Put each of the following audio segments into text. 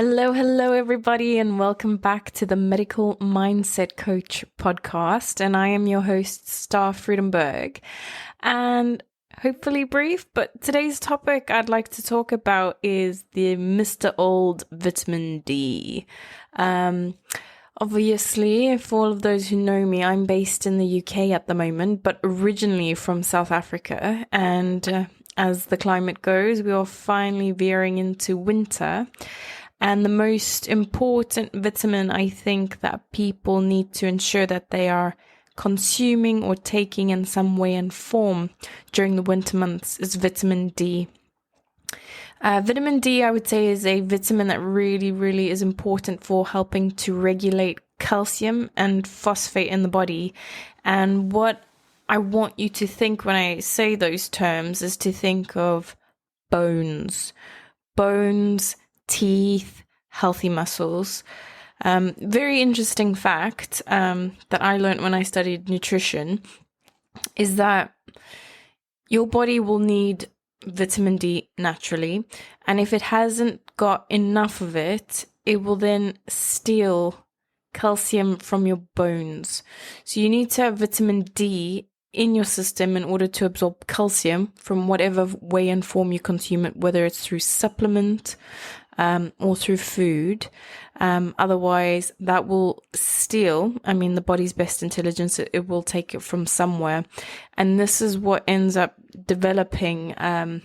Hello, everybody, and welcome back to the Medical Mindset Coach podcast. And I am your host, Star Friedenberg. And hopefully brief, but today's topic I'd like to talk about is the Mr. Old vitamin D. Obviously, for all of those who know me, I'm based in the UK at the moment, but originally from South Africa. And as the climate goes, we are finally veering into winter. And the most important vitamin I think that people need to ensure that they are consuming or taking in some way and form during the winter months is vitamin D. Vitamin D, I would say, is a vitamin that really is important for helping to regulate calcium and phosphate in the body. And what I want you to think when I say those terms is to think of bones, teeth, healthy muscles. Very interesting fact that I learned when I studied nutrition is that your body will need vitamin D naturally, and if it hasn't got enough of it, it will then steal calcium from your bones. So you need to have vitamin D in your system in order to absorb calcium from whatever way and form you consume it, whether it's through supplement or through food. Otherwise, that will steal, the body's best intelligence, it will take it from somewhere. And this is what ends up developing or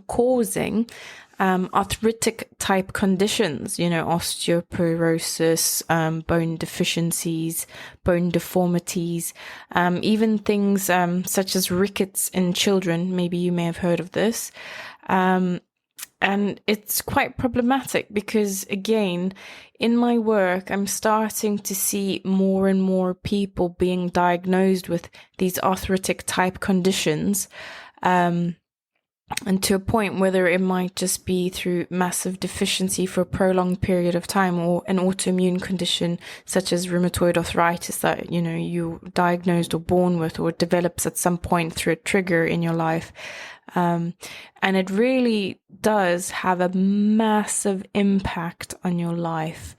causing arthritic type conditions, osteoporosis, bone deficiencies, bone deformities, even things such as rickets in children. Maybe you may have heard of this. And it's quite problematic because, again, in my work, I'm starting to see more and more people being diagnosed with these arthritic type conditions. And to a point whether it might just be through massive deficiency for a prolonged period of time or an autoimmune condition such as rheumatoid arthritis that, you're diagnosed or born with or develops at some point through a trigger in your life. And it really does have a massive impact on your life.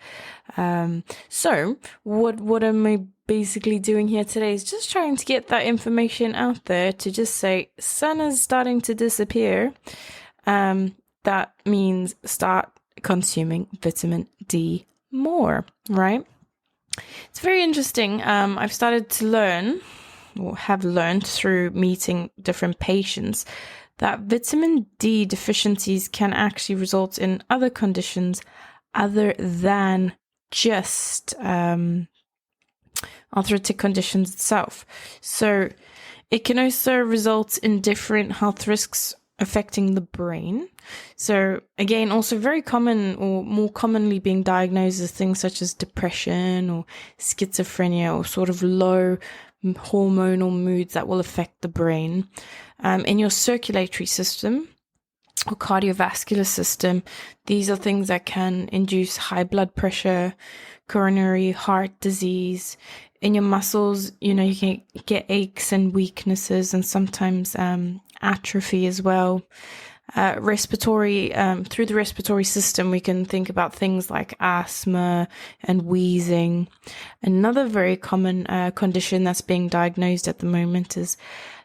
So what am I basically doing here today is just trying to get that information out there to just say sun is starting to disappear. That means start consuming vitamin D more, right? It's very interesting. I've started to learn or have learned through meeting different patients that vitamin D deficiencies can actually result in other conditions other than just arthritic conditions itself. So it can also result in different health risks affecting the brain. So again, also very common or more commonly being diagnosed as things such as depression or schizophrenia or sort of low hormonal moods that will affect the brain. In your circulatory system or cardiovascular system, these are things that can induce high blood pressure, coronary heart disease. In your muscles, you can get aches and weaknesses and sometimes atrophy as well. Respiratory, through the respiratory system, we can think about things like asthma and wheezing. Another very common condition that's being diagnosed at the moment is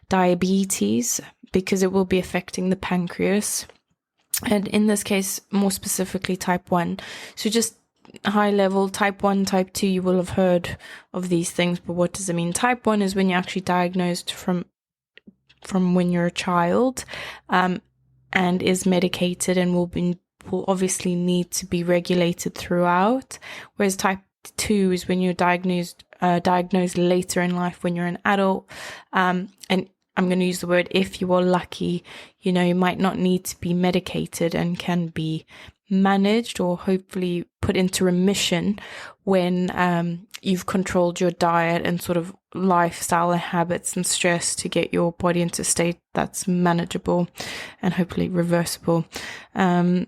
diabetes, because it will be affecting the pancreas. And in this case, more specifically, type 1. So just high level, type 1, type 2, you will have heard of these things, but what does it mean? Type 1 is when you're actually diagnosed from when you're a child, and is medicated and will obviously need to be regulated throughout. Whereas type 2 is when you're diagnosed later in life, when you're an adult. And I'm going to use the word if you are lucky, you might not need to be medicated and can be managed or hopefully put into remission when you've controlled your diet and sort of lifestyle and habits and stress to get your body into a state that's manageable and hopefully reversible. And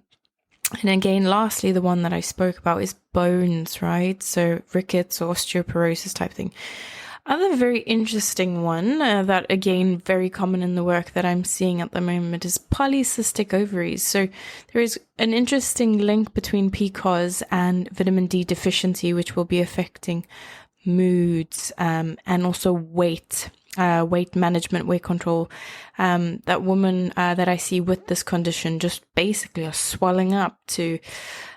again, lastly, the one that I spoke about is bones, right? So rickets or osteoporosis type thing. Other very interesting one that, again, very common in the work that I'm seeing at the moment is polycystic ovaries. So there is an interesting link between PCOS and vitamin D deficiency, which will be affecting moods and also weight management, weight control. That women that I see with this condition just basically are swelling up to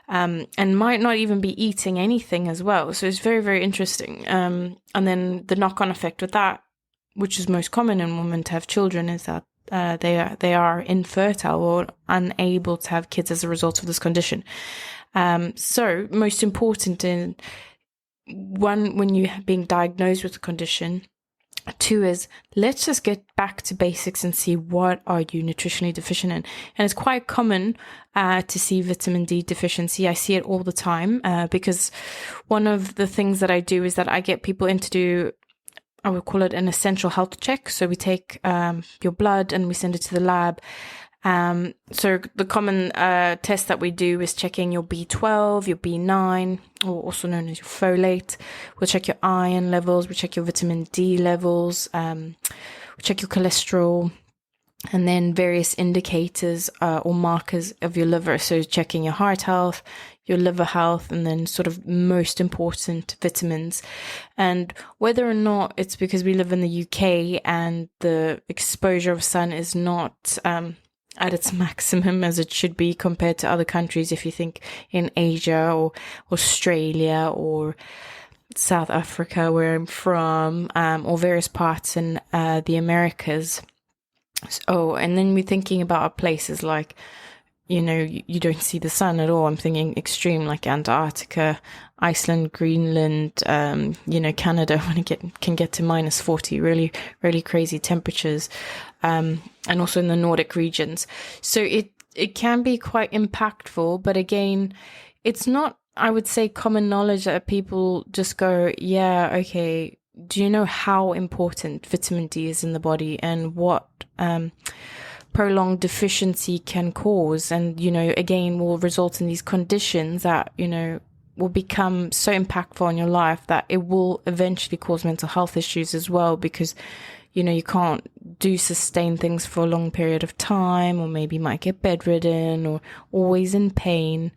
and might not even be eating anything as well. So it's very, very interesting. And then the knock-on effect with that, which is most common in women to have children, is that they are infertile or unable to have kids as a result of this condition. So most important in one, when you're being diagnosed with the condition. Two is, let's just get back to basics and see what are you nutritionally deficient in. And it's quite common to see vitamin D deficiency. I see it all the time because one of the things that I do is that I get people in to do, I would call it an essential health check. So we take your blood and we send it to the lab. So the common test that we do is checking your B12, your B9, or also known as your folate. We'll check your iron levels, we check your vitamin D levels, we check your cholesterol, and then various indicators or markers of your liver. So checking your heart health, your liver health, and then sort of most important vitamins. And whether or not it's because we live in the UK and the exposure of sun is not at its maximum as it should be compared to other countries, if you think in Asia or Australia or South Africa, where I'm from, or various parts in the Americas. Oh, and then we're thinking about places like, you don't see the sun at all. I'm thinking extreme, like Antarctica, Iceland, Greenland, Canada, when it can get to -40, really, really crazy temperatures, and also in the Nordic regions. So it can be quite impactful, but again, it's not, I would say, common knowledge that people just go, yeah, okay, do you know how important vitamin D is in the body and what prolonged deficiency can cause, and again will result in these conditions that will become so impactful on your life that it will eventually cause mental health issues as well, because you can't do sustain things for a long period of time, or maybe you might get bedridden or always in pain,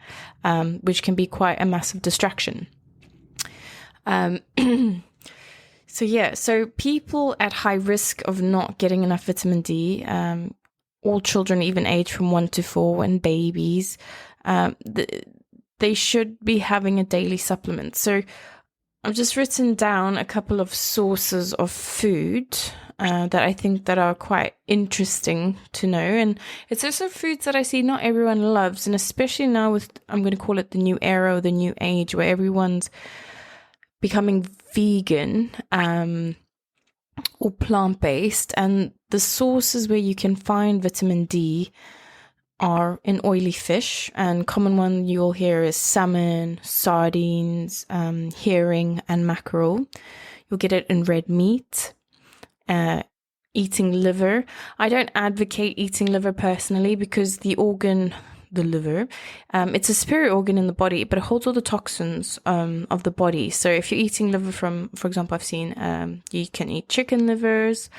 which can be quite a massive distraction. So people at high risk of not getting enough vitamin D, all children, even age from 1 to 4, and babies, they should be having a daily supplement. So I've just written down a couple of sources of food that I think that are quite interesting to know. And it's also foods that I see not everyone loves, and especially now with, I'm going to call it the new era or the new age, where everyone's becoming vegan or plant-based, and the sources where you can find vitamin D are in oily fish, and common one you'll hear is salmon, sardines, herring, and mackerel. You'll get it in red meat, eating liver. I don't advocate eating liver personally, because the liver, it's a superior organ in the body, but it holds all the toxins of the body. So if you're eating liver from, for example, I've seen you can eat chicken livers,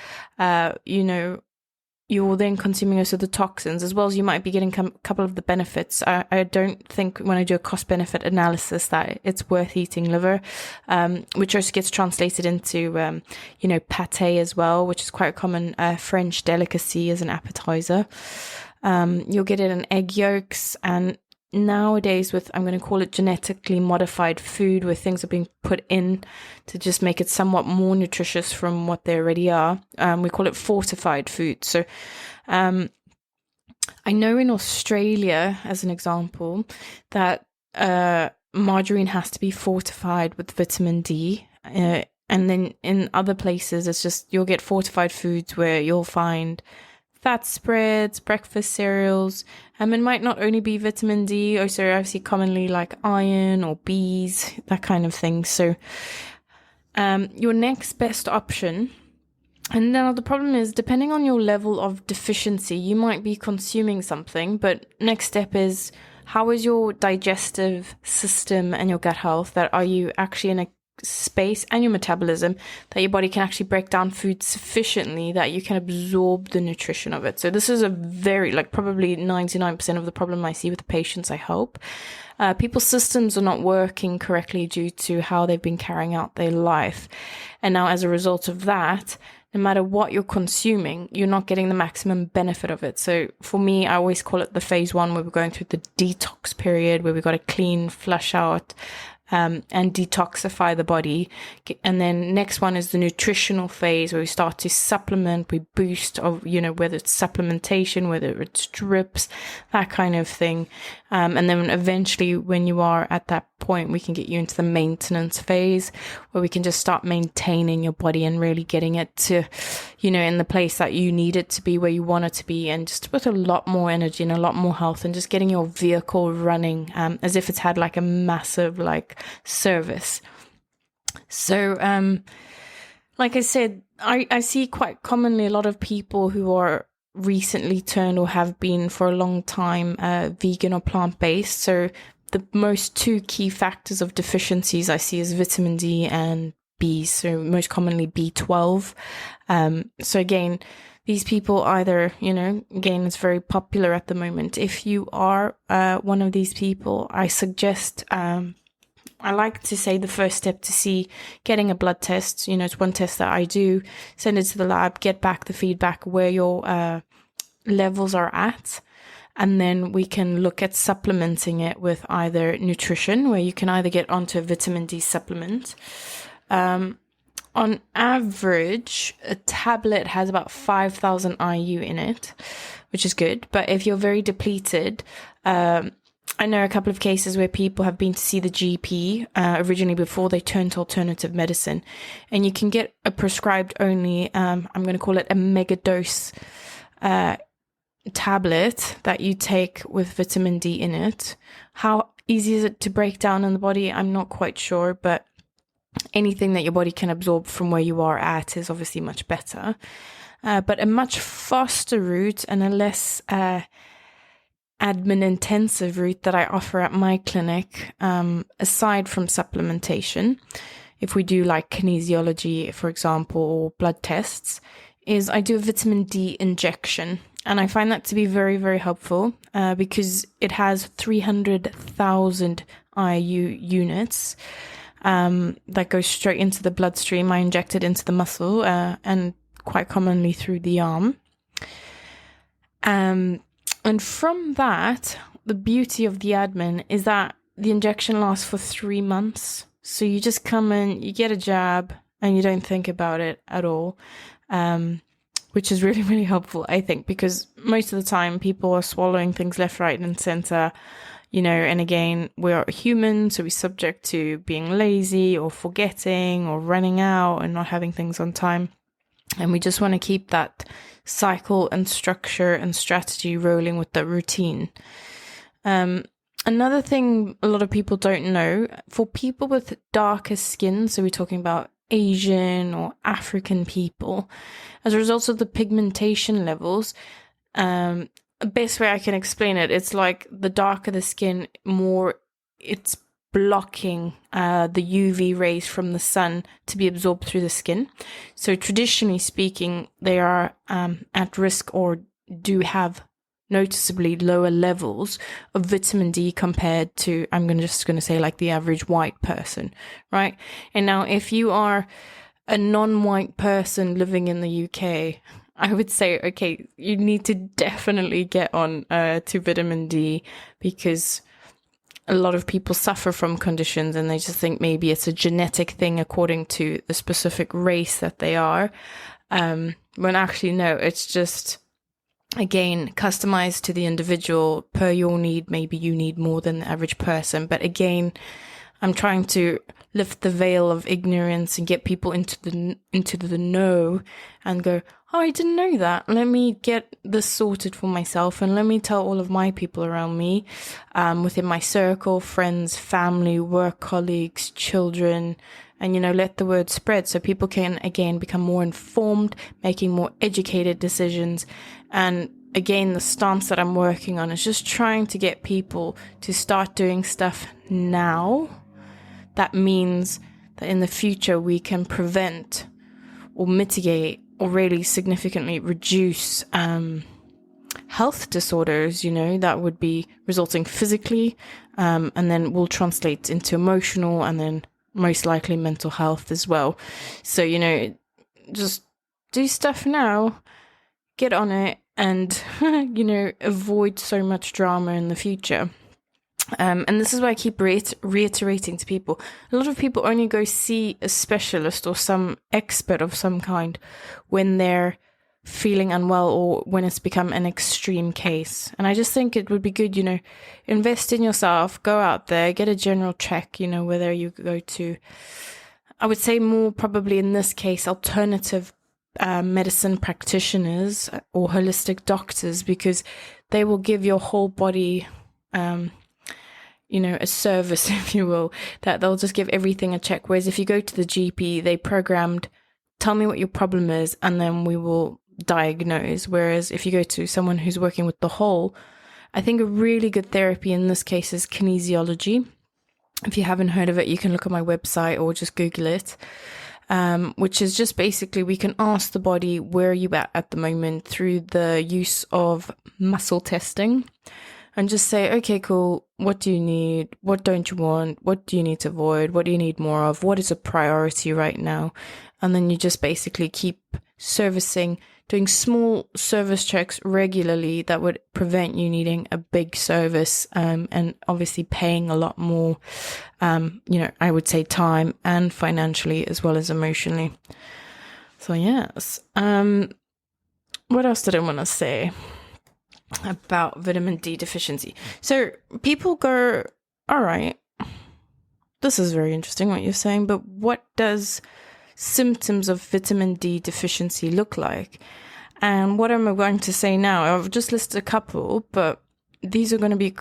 you're then consuming also the toxins, as well as you might be getting a couple of the benefits. I don't think, when I do a cost-benefit analysis, that it's worth eating liver, which also gets translated into, pâté as well, which is quite a common French delicacy as an appetizer. You'll get it in egg yolks, and nowadays with, I'm going to call it genetically modified food, where things are being put in to just make it somewhat more nutritious from what they already are. We call it fortified food. So I know in Australia, as an example, that margarine has to be fortified with vitamin D. And then in other places, it's just, you'll get fortified foods where you'll find fat spreads, breakfast cereals. It might not only be vitamin D, also obviously commonly like iron or Bs, that kind of thing. So your next best option, and now the problem is, depending on your level of deficiency, you might be consuming something, but next step is, how is your digestive system and your gut health? That are you actually in a space and your metabolism, that your body can actually break down food sufficiently that you can absorb the nutrition of it. So this is a very, like, probably 99% of the problem I see with the patients, I hope. People's systems are not working correctly due to how they've been carrying out their life. And now as a result of that, no matter what you're consuming, you're not getting the maximum benefit of it. So for me, I always call it the phase 1, where we're going through the detox period, where we've got to clean, flush out, and detoxify the body. And then next one is the nutritional phase, where we start to supplement, we boost of, whether it's supplementation, whether it's drips, that kind of thing. And then eventually, when you are at that point, we can get you into the maintenance phase, where we can just start maintaining your body and really getting it to, in the place that you need it to be, where you want it to be, and just with a lot more energy and a lot more health, and just getting your vehicle running as if it's had like a massive service. So like I said, I see quite commonly a lot of people who are recently turned or have been for a long time vegan or plant-based. So the most two key factors of deficiencies I see is vitamin D and B, so most commonly B12. So again, these people either, again, it's very popular at the moment. If you are one of these people, I suggest, I like to say the first step to see getting a blood test. It's one test that I do, send it to the lab, get back the feedback where your levels are at. And then we can look at supplementing it with either nutrition, where you can either get onto a vitamin D supplement. On average, a tablet has about 5,000 IU in it, which is good. But if you're very depleted, I know a couple of cases where people have been to see the GP originally before they turned to alternative medicine. And you can get a prescribed only, I'm going to call it a mega dose tablet that you take with vitamin D in it. How easy is it to break down in the body? I'm not quite sure, but anything that your body can absorb from where you are at is obviously much better. But a much faster route and a less admin intensive route that I offer at my clinic, aside from supplementation, if we do like kinesiology, for example, or blood tests, is I do a vitamin D injection. And I find that to be very, very helpful because it has 300,000 IU units that go straight into the bloodstream. I inject it into the muscle and quite commonly through the arm. And from that, the beauty of the admin is that the injection lasts for 3 months. So you just come in, you get a jab, and you don't think about it at all, which is really, really helpful, I think, because most of the time people are swallowing things left, right, and center, and again, we're human, so we're subject to being lazy or forgetting or running out and not having things on time. And we just want to keep that cycle and structure and strategy rolling with the routine. Another thing a lot of people don't know, for people with darker skin, so we're talking about Asian or African people, as a result of the pigmentation levels, best way I can explain it, it's like the darker the skin, more it's blocking the UV rays from the sun to be absorbed through the skin. So traditionally speaking, they are at risk or do have noticeably lower levels of vitamin D compared to, just going to say like the average white person, right? And now if you are a non-white person living in the UK, I would say, okay, you need to definitely get on to vitamin D, because a lot of people suffer from conditions and they just think maybe it's a genetic thing according to the specific race that they are. When actually, no, it's just, again, customized to the individual per your need. Maybe you need more than the average person. But again, I'm trying to lift the veil of ignorance and get people into the know and go, oh, I didn't know that. Let me get this sorted for myself, and let me tell all of my people around me, within my circle, friends, family, work colleagues, children, and, let the word spread so people can, again, become more informed, making more educated decisions. And again, the stance that I'm working on is just trying to get people to start doing stuff now. That means that in the future we can prevent or mitigate or really significantly reduce health disorders, that would be resulting physically, and then will translate into emotional and then most likely mental health as well. So, just do stuff now, get on it, and, avoid so much drama in the future. And this is why I keep reiterating to people. A lot of people only go see a specialist or some expert of some kind when they're feeling unwell or when it's become an extreme case. And I just think it would be good, invest in yourself, go out there, get a general check, whether you go to, I would say more probably in this case, alternative medicine practitioners or holistic doctors, because they will give your whole body a service, if you will, that they'll just give everything a check. Whereas if you go to the GP, they programmed, tell me what your problem is, and then we will diagnose. Whereas if you go to someone who's working with the whole, I think a really good therapy in this case is kinesiology. If you haven't heard of it, you can look at my website or just Google it, which is just basically we can ask the body where you at the moment through the use of muscle testing. And just say, okay, cool, what do you need? What don't you want? What do you need to avoid? What do you need more of? What is a priority right now? And then you just basically keep servicing, doing small service checks regularly that would prevent you needing a big service, and obviously paying a lot more, I would say time and financially as well as emotionally. So yes. What else did I want to say about vitamin D deficiency? So people go, all right, this is very interesting what you're saying, but what does symptoms of vitamin D deficiency look like? And what am I going to say now? I've just listed a couple, but these are going to be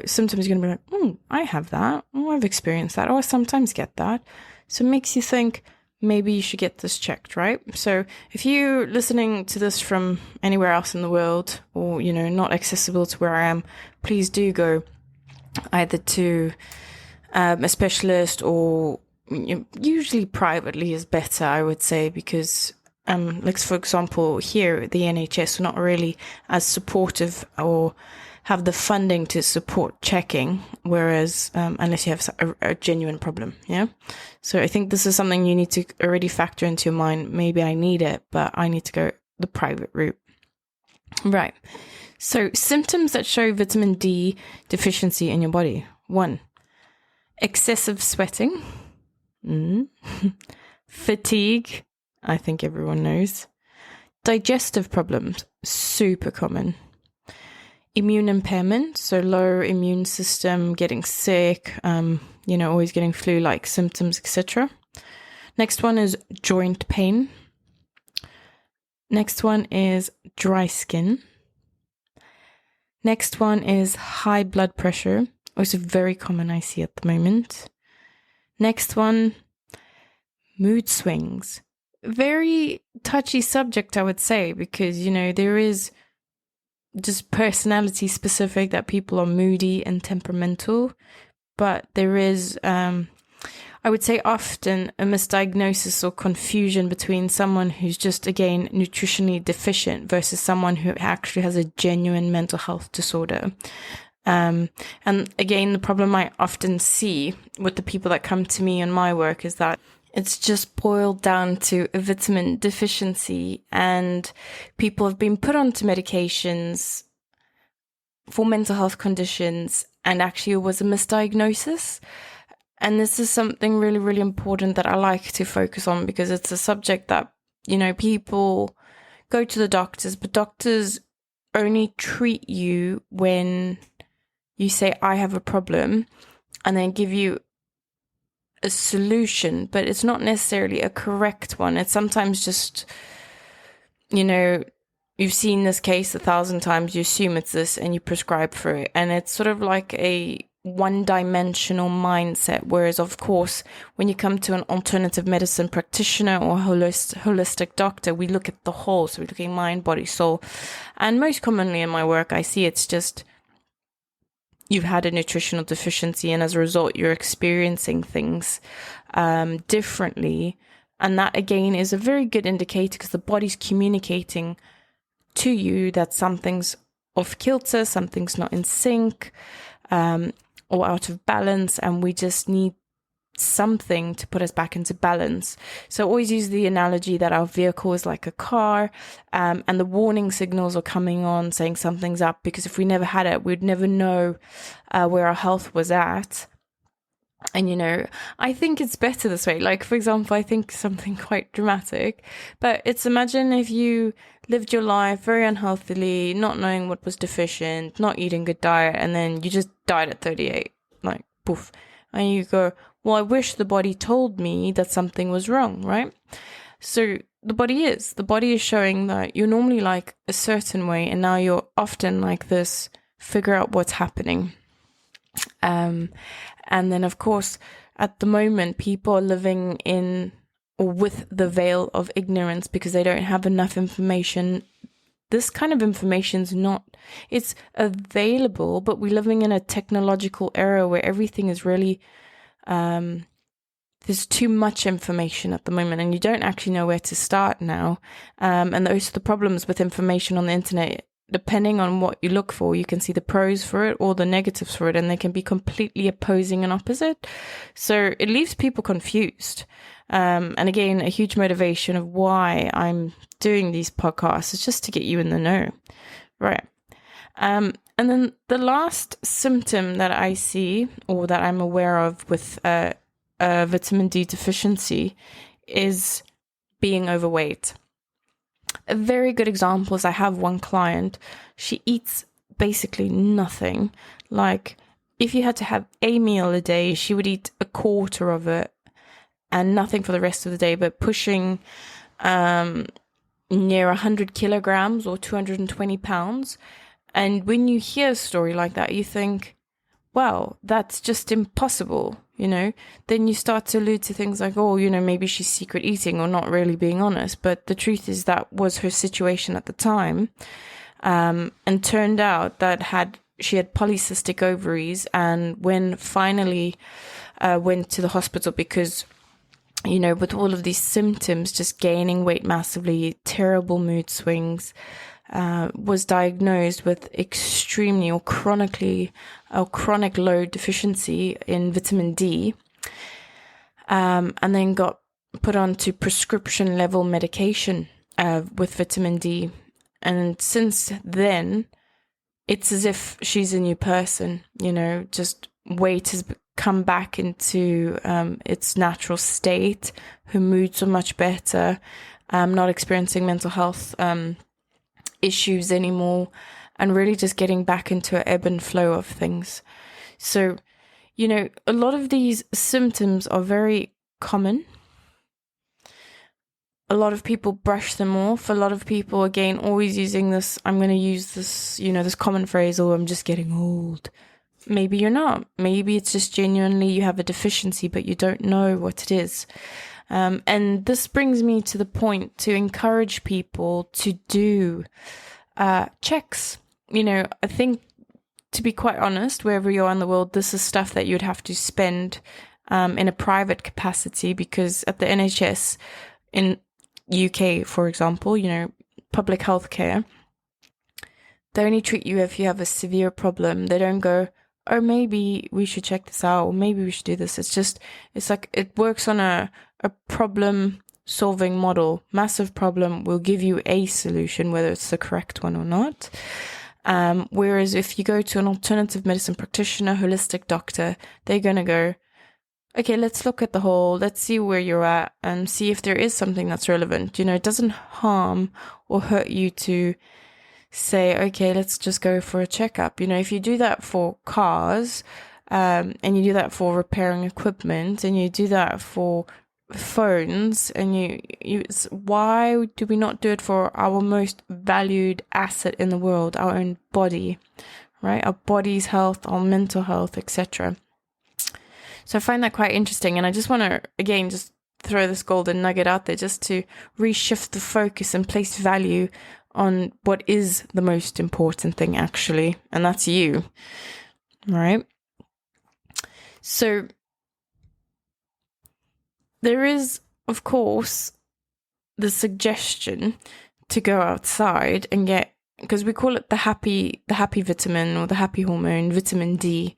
symptoms. You're going to be like, I have that. Oh, I've experienced that. Oh, I sometimes get that. So it makes you think, maybe you should get this checked, right? So if you're listening to this from anywhere else in the world or, not accessible to where I am, please do go either to a specialist or usually privately is better, I would say, because like for example, here at the NHS, we're not really as supportive or have the funding to support checking, whereas unless you have a genuine problem, yeah? So I think this is something you need to already factor into your mind. Maybe I need it, but I need to go the private route. Right. So symptoms that show vitamin D deficiency in your body. 1, excessive sweating. Fatigue. I think everyone knows. Digestive problems. Super common. Immune impairment, so low immune system, getting sick, always getting flu-like symptoms, etc. Next one is joint pain. Next one is dry skin. Next one is high blood pressure, also very common I see at the moment. Next one, mood swings. Very touchy subject, I would say, because, there is just personality specific that people are moody and temperamental, but there is, I would say often a misdiagnosis or confusion between someone who's just, again, nutritionally deficient versus someone who actually has a genuine mental health disorder. And again, the problem I often see with the people that come to me in my work is that it's just boiled down to a vitamin deficiency, and people have been put onto medications for mental health conditions, and actually it was a misdiagnosis. And this is something really, really important that I like to focus on, because it's a subject that, people go to the doctors, but doctors only treat you when you say, I have a problem, and then give you a solution, but it's not necessarily a correct one. It's sometimes just, you've seen this case 1,000 times, you assume it's this, and you prescribe for it. And it's sort of like a one-dimensional mindset. Whereas, of course, when you come to an alternative medicine practitioner or holistic doctor, we look at the whole. So we're looking mind, body, soul. And most commonly in my work, I see it's just you've had a nutritional deficiency, and as a result, you're experiencing things differently. And that, again, is a very good indicator because the body's communicating to you that something's off kilter, something's not in sync, or out of balance, and we just need something to put us back into balance. So I always use the analogy that our vehicle is like a car, and the warning signals are coming on saying something's up, because if we never had it, we'd never know where our health was at. And, you know, I think it's better this way. Like, for example, I think something quite dramatic, but it's, imagine if you lived your life very unhealthily, not knowing what was deficient, not eating good diet, and then you just died at 38, like, poof. And you go, well, I wish the body told me that something was wrong, right? So the body is showing that you're normally like a certain way, and now you're often like this, figure out what's happening. And then, of course, at the moment, people are living in or with the veil of ignorance because they don't have enough information. This kind of information's not, it's available, but we're living in a technological era where everything is really, there's too much information at the moment, and you don't actually know where to start now. And those are the problems with information on the internet. Depending on what you look for, you can see the pros for it or the negatives for it, and they can be completely opposing and opposite. So it leaves people confused. And again, a huge motivation of why I'm doing these podcasts is just to get you in the know. Right. And then the last symptom that I see, or that I'm aware of with vitamin D deficiency, is being overweight. A very good example is I have one client, she eats basically nothing. Like, if you had to have a meal a day, she would eat a quarter of it and nothing for the rest of the day, but pushing near 100 kilograms or 220 pounds. And when you hear a story like that, you think, wow, that's just impossible, you know? Then you start to allude to things like, oh, you know, maybe she's secret eating or not really being honest. But the truth is that was her situation at the time. And turned out that she had polycystic ovaries, and when finally went to the hospital because, you know, with all of these symptoms, just gaining weight massively, terrible mood swings, was diagnosed with extremely or chronic low deficiency in vitamin D, and then got put onto prescription level medication with vitamin D. And since then, it's as if she's a new person, you know, just weight has come back into its natural state. Her moods are much better, not experiencing mental health issues anymore, and really just getting back into an ebb and flow of things. So, you know, a lot of these symptoms are very common. A lot of people brush them off. A lot of people, again, always using this, I'm going to use this, you know, this common phrase, oh, I'm just getting old. Maybe you're not. Maybe it's just genuinely you have a deficiency, but you don't know what it is. And this brings me to the point to encourage people to do checks. You know, I think, to be quite honest, wherever you are in the world, this is stuff that you'd have to spend in a private capacity, because at the NHS in UK, for example, you know, public healthcare, they only treat you if you have a severe problem. They don't go, oh, maybe we should check this out, or maybe we should do this. It's like it works on a problem solving model. Massive problem, will give you a solution, whether it's the correct one or not. Whereas if you go to an alternative medicine practitioner, holistic doctor, they're going to go, okay, let's look at the whole, let's see where you're at and see if there is something that's relevant. You know, it doesn't harm or hurt you to say, okay, let's just go for a checkup. You know, if you do that for cars, and you do that for repairing equipment, and you do that for phones, and why do we not do it for our most valued asset in the world, our own body, right? Our body's health, our mental health, etc. So I find that quite interesting, and I just want to, again, just throw this golden nugget out there just to reshift the focus and place value on what is the most important thing, actually, and that's you. right? So there is, of course, the suggestion to go outside and get, because we call it the happy vitamin or the happy hormone, vitamin D.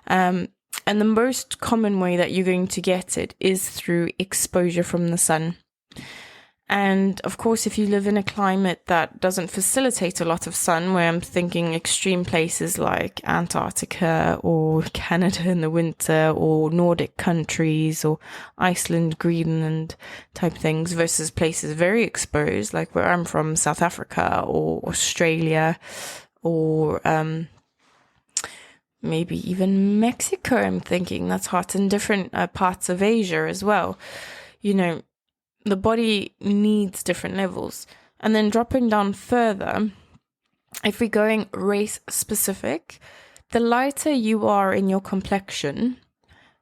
And the most common way that you're going to get it is through exposure from the sun. And of course, if you live in a climate that doesn't facilitate a lot of sun, where I'm thinking extreme places like Antarctica or Canada in the winter, or Nordic countries or Iceland, Greenland type things, versus places very exposed, like where I'm from, South Africa or Australia, or maybe even Mexico, I'm thinking that's hot, in different parts of Asia as well. You know, the body needs different levels. And then dropping down further, if we're going race specific, the lighter you are in your complexion,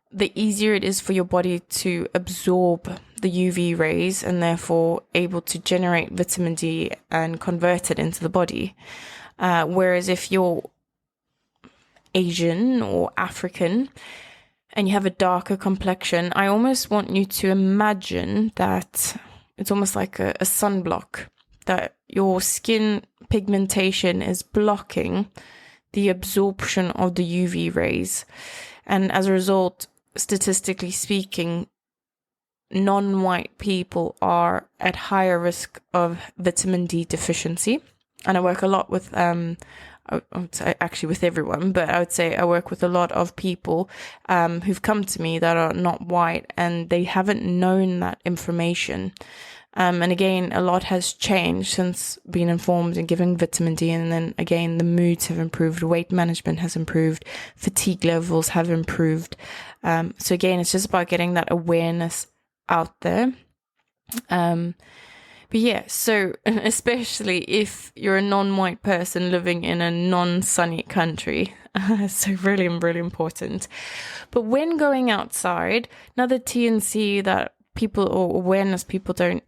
the easier it is for your body to absorb the UV rays and therefore able to generate vitamin D and convert it into the body. Whereas if you're Asian or African and you have a darker complexion, I almost want you to imagine that it's almost like a sunblock, that your skin pigmentation is blocking the absorption of the UV rays. And as a result, statistically speaking, non-white people are at higher risk of vitamin D deficiency. And I work a lot with I would say actually with everyone, but I would say I work with a lot of people who've come to me that are not white, and they haven't known that information. And again, a lot has changed since being informed and given vitamin D. And then again, the moods have improved, weight management has improved, fatigue levels have improved. So again, it's just about getting that awareness out there. But yeah, so especially if you're a non-white person living in a non-sunny country, so really, really important. But when going outside, another T&C that people, or awareness people don't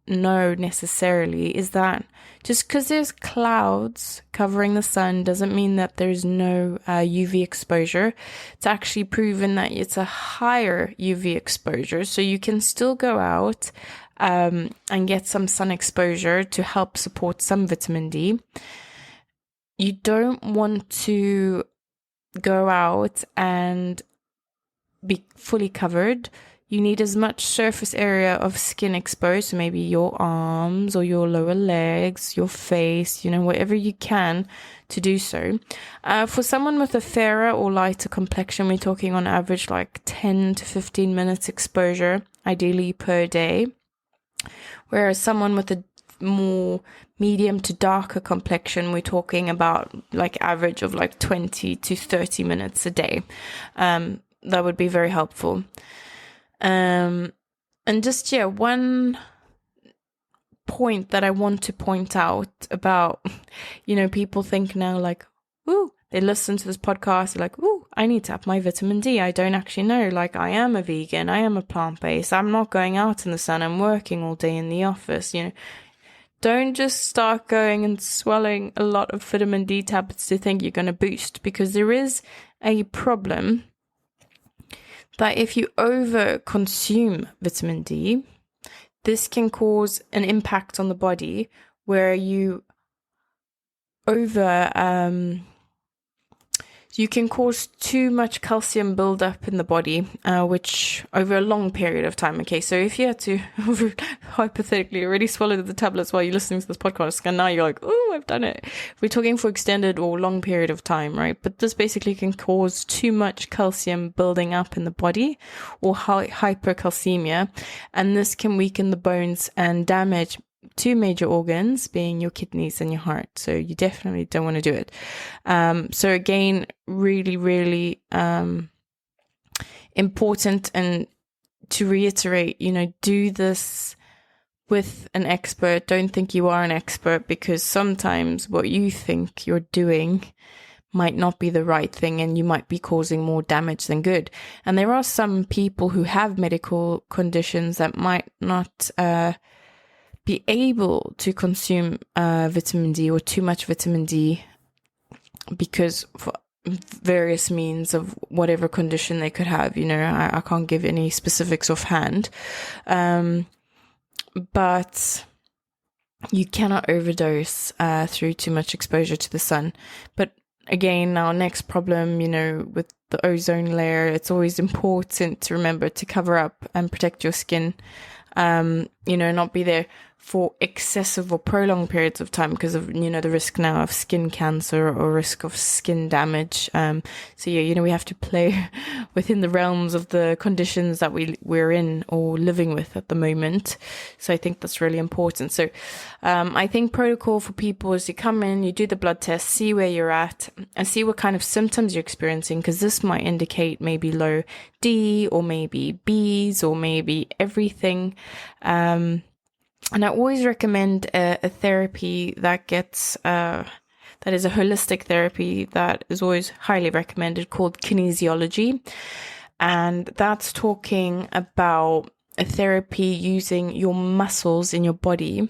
know necessarily, is that just because there's clouds covering the sun doesn't mean that there's no UV exposure. It's actually proven that it's a higher UV exposure, so you can still go out and get some sun exposure to help support some vitamin D. You don't want to go out and be fully covered. You need as much surface area of skin exposed, so maybe your arms or your lower legs, your face, whatever you can to do so. For someone with a fairer or lighter complexion, we're talking on average like 10 to 15 minutes exposure, ideally per day. Whereas someone with a more medium to darker complexion, we're talking about like average of like 20 to 30 minutes a day. That would be very helpful. And just, one point that I want to point out about, people think now like, ooh, they listen to this podcast, they're like, ooh, I need to up my vitamin D. I don't actually know, like I am a vegan, I am a plant-based, I'm not going out in the sun, I'm working all day in the office, Don't just start going and swallowing a lot of vitamin D tablets to think you're going to boost, because there is a problem that if you over consume vitamin D, this can cause an impact on the body where you you can cause too much calcium buildup in the body, which over a long period of time. Okay, so if you had to hypothetically already swallow the tablets while you're listening to this podcast, and now you're like, oh, I've done it. We're talking for extended or long period of time, right? But this basically can cause too much calcium building up in the body, or hypercalcemia, and this can weaken the bones and damage two major organs, being your kidneys and your heart. So you definitely don't want to do it. So again, really, really important. And to reiterate, do this with an expert. Don't think you are an expert, because sometimes what you think you're doing might not be the right thing, and you might be causing more damage than good. And there are some people who have medical conditions that might not be able to consume vitamin D or too much vitamin D, because for various means of whatever condition they could have. I can't give any specifics offhand. But you cannot overdose through too much exposure to the sun. But again, our next problem, with the ozone layer, it's always important to remember to cover up and protect your skin, not be there for excessive or prolonged periods of time because of, the risk now of skin cancer or risk of skin damage. So we have to play within the realms of the conditions that we're in or living with at the moment. So I think that's really important. So I think protocol for people is you come in, you do the blood test, see where you're at and see what kind of symptoms you're experiencing, because this might indicate maybe low D or maybe Bs or maybe everything. And I always recommend a therapy that is a holistic therapy that is always highly recommended, called kinesiology. And that's talking about a therapy using your muscles in your body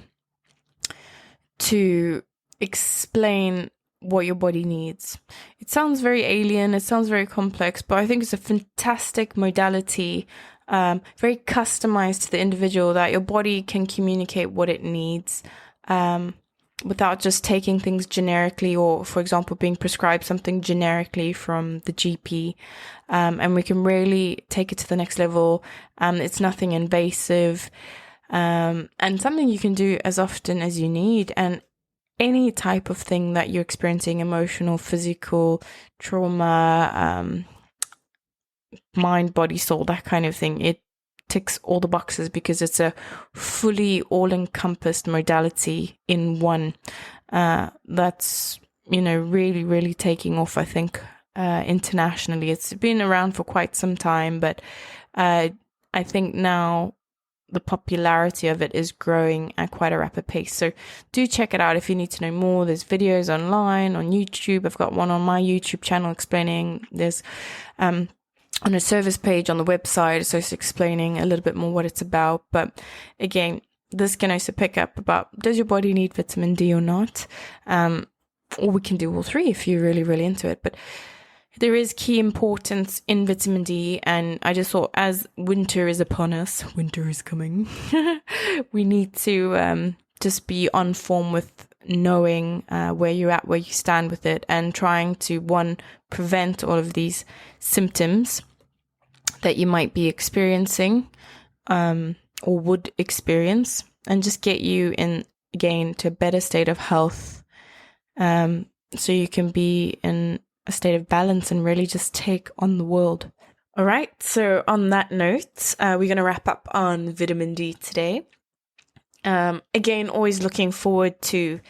to explain what your body needs. It sounds very alien, it sounds very complex, but I think it's a fantastic modality, very customized to the individual, that your body can communicate what it needs without just taking things generically, or, for example, being prescribed something generically from the GP. And we can really take it to the next level. It's nothing invasive, and something you can do as often as you need. And any type of thing that you're experiencing, emotional, physical, trauma, mind, body, soul, that kind of thing, it ticks all the boxes because it's a fully all-encompassed modality in one. That's, really, really taking off, I think, internationally. It's been around for quite some time, but I think now the popularity of it is growing at quite a rapid pace. So do check it out if you need to know more. There's videos online on YouTube. I've got one on my YouTube channel explaining. There's on a service page on the website, so it's explaining a little bit more what it's about. But again, this can also pick up about, does your body need vitamin D or not? Or we can do all three if you're really, really into it. But there is key importance in vitamin D, and I just thought, as winter is upon us, winter is coming, we need to just be on form with knowing where you're at, where you stand with it, and trying to, one, prevent all of these symptoms that you might be experiencing or would experience, and just get you in, again, to a better state of health, so you can be in a state of balance and really just take on the world. All right, so on that note, we're going to wrap up on vitamin D today. Again, always looking forward to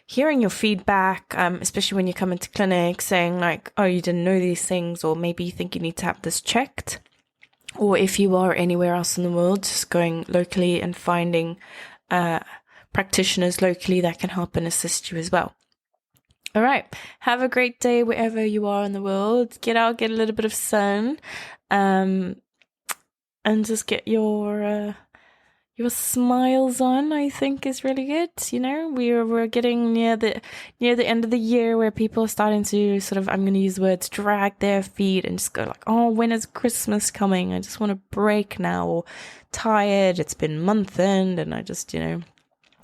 hearing your feedback, especially when you come into clinic saying like, oh, you didn't know these things, or maybe you think you need to have this checked. Or if you are anywhere else in the world, just going locally and finding practitioners locally that can help and assist you as well. All right. Have a great day wherever you are in the world. Get out, get a little bit of sun, and just get your smiles on. I think is really good. We're getting near the end of the year where people are starting to sort of, I'm going to use the words, drag their feet and just go like, oh, when is Christmas coming? I just want a break now, or tired. It's been month end, and I just,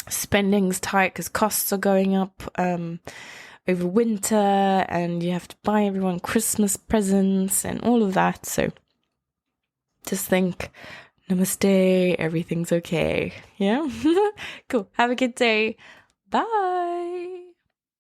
spending's tight because costs are going up over winter, and you have to buy everyone Christmas presents and all of that. So just think, namaste, everything's okay. Yeah? Cool. Have a good day. Bye.